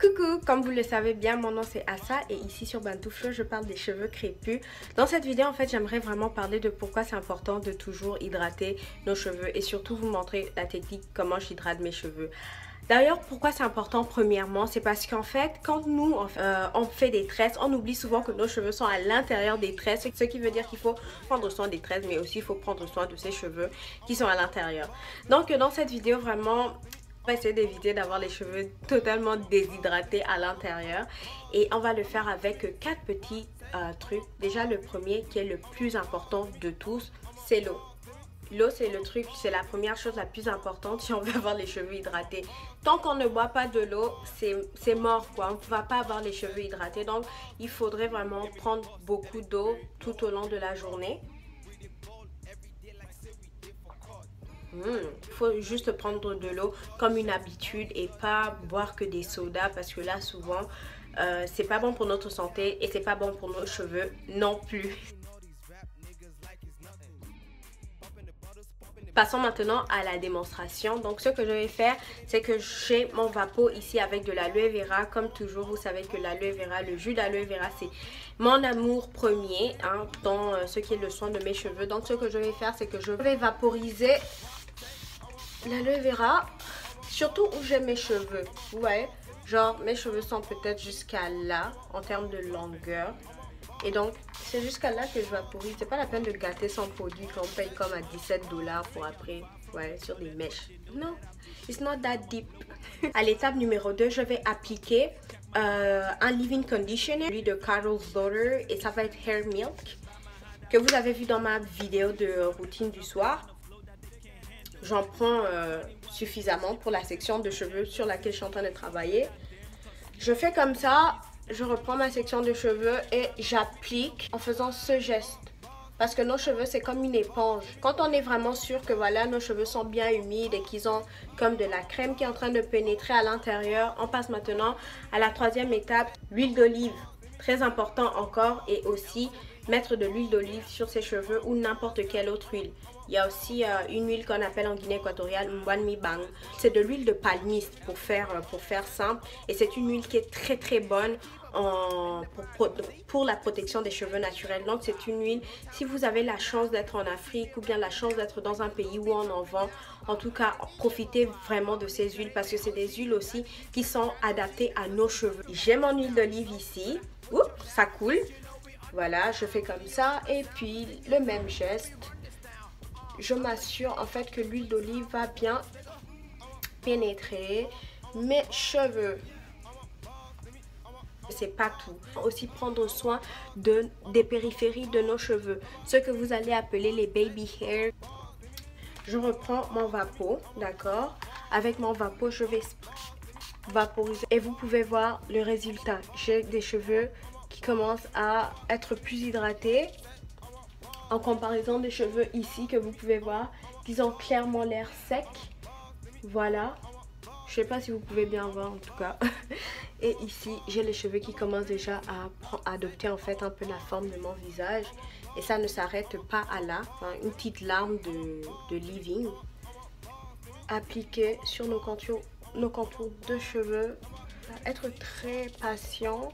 Coucou, comme vous le savez bien, mon nom c'est Assa et ici sur Bantu Flow, je parle des cheveux crépus. Dans cette vidéo, en fait, j'aimerais vraiment parler de pourquoi c'est important de toujours hydrater nos cheveux et surtout vous montrer la technique comment j'hydrate mes cheveux. D'ailleurs, pourquoi c'est important? Premièrement, c'est parce qu'en fait, quand nous, on fait des tresses, on oublie souvent que nos cheveux sont à l'intérieur des tresses, ce qui veut dire qu'il faut prendre soin des tresses, mais aussi il faut prendre soin de ses cheveux qui sont à l'intérieur. Donc, dans cette vidéo, vraiment, on va essayer d'éviter d'avoir les cheveux totalement déshydratés à l'intérieur. Et on va le faire avec 4 petits trucs. Déjà, le premier qui est le plus important de tous, c'est l'eau. L'eau, c'est le truc, c'est la première chose la plus importante si on veut avoir les cheveux hydratés. Tant qu'on ne boit pas de l'eau, c'est mort quoi. On ne va pas avoir les cheveux hydratés. Donc, il faudrait vraiment prendre beaucoup d'eau tout au long de la journée. Il faut juste prendre de l'eau comme une habitude et pas boire que des sodas parce que là, souvent, c'est pas bon pour notre santé et c'est pas bon pour nos cheveux non plus. Passons maintenant à la démonstration. Donc ce que je vais faire, c'est que j'ai mon vapeau ici avec de l'aloe vera. Comme toujours, vous savez que l'aloe vera, le jus d'aloe vera, c'est mon amour premier dans ce qui est le soin de mes cheveux. Donc ce que je vais faire, c'est que je vais vaporiser l'aloe vera, surtout où j'ai mes cheveux. Vous voyez, genre mes cheveux sont peut-être jusqu'à là en termes de longueur. Et donc, c'est jusqu'à là que je vaporise. C'est pas la peine de gâter son produit qu'on paye comme à 17 $ pour après, ouais, sur des mèches. Non, it's not that deep. À l'étape numéro 2, je vais appliquer un leave-in conditioner, lui de Carol's Daughter, et ça va être Hair Milk, que vous avez vu dans ma vidéo de routine du soir. J'en prends suffisamment pour la section de cheveux sur laquelle je suis en train de travailler. Je fais comme ça. Je reprends ma section de cheveux et j'applique en faisant ce geste. Parce que nos cheveux, c'est comme une éponge. Quand on est vraiment sûr que voilà, nos cheveux sont bien humides et qu'ils ont comme de la crème qui est en train de pénétrer à l'intérieur, on passe maintenant à la troisième étape, l'huile d'olive. Très important encore, et aussi mettre de l'huile d'olive sur ses cheveux ou n'importe quelle autre huile. Il y a aussi une huile qu'on appelle en Guinée équatoriale Mbwan Bang. C'est de l'huile de palmiste pour faire simple. Et c'est une huile qui est très très bonne pour la protection des cheveux naturels. Donc c'est une huile, si vous avez la chance d'être en Afrique ou bien la chance d'être dans un pays où on en vend, en tout cas profitez vraiment de ces huiles parce que c'est des huiles aussi qui sont adaptées à nos cheveux. J'ai mon huile d'olive ici. Oups, ça coule. Voilà, je fais comme ça et puis le même geste. Je m'assure en fait que l'huile d'olive va bien pénétrer mes cheveux. C'est pas tout. Aussi prendre soin des périphéries de nos cheveux, ce que vous allez appeler les baby hair. Je reprends mon vapeau, d'accord? Avec mon vapeau, je vais vaporiser et vous pouvez voir le résultat. J'ai des cheveux qui commencent à être plus hydratés en comparaison des cheveux ici que vous pouvez voir qu'ils ont clairement l'air sec. Voilà, je sais pas si vous pouvez bien voir en tout cas. Et ici j'ai les cheveux qui commencent déjà à adopter en fait un peu la forme de mon visage et ça ne s'arrête pas à là, une petite larme de leave-in appliquée sur nos contours de cheveux. Être très patient.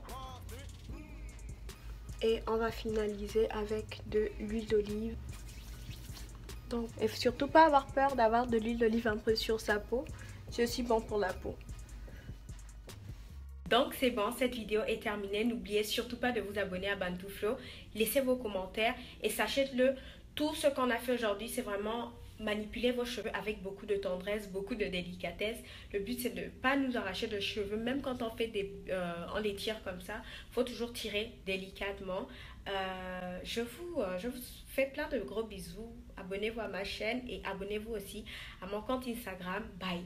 Et on va finaliser avec de l'huile d'olive. Donc, et surtout pas avoir peur d'avoir de l'huile d'olive un peu sur sa peau. C'est aussi bon pour la peau. Donc c'est bon, cette vidéo est terminée. N'oubliez surtout pas de vous abonner à Bantu Flow. Laissez vos commentaires et sachez-le, tout ce qu'on a fait aujourd'hui, c'est vraiment manipuler vos cheveux avec beaucoup de tendresse, beaucoup de délicatesse. Le but c'est de ne pas nous arracher de cheveux, même quand on fait on les tire comme ça, il faut toujours tirer délicatement. Je vous fais plein de gros bisous. Abonnez-vous à ma chaîne et abonnez-vous aussi à mon compte Instagram. Bye!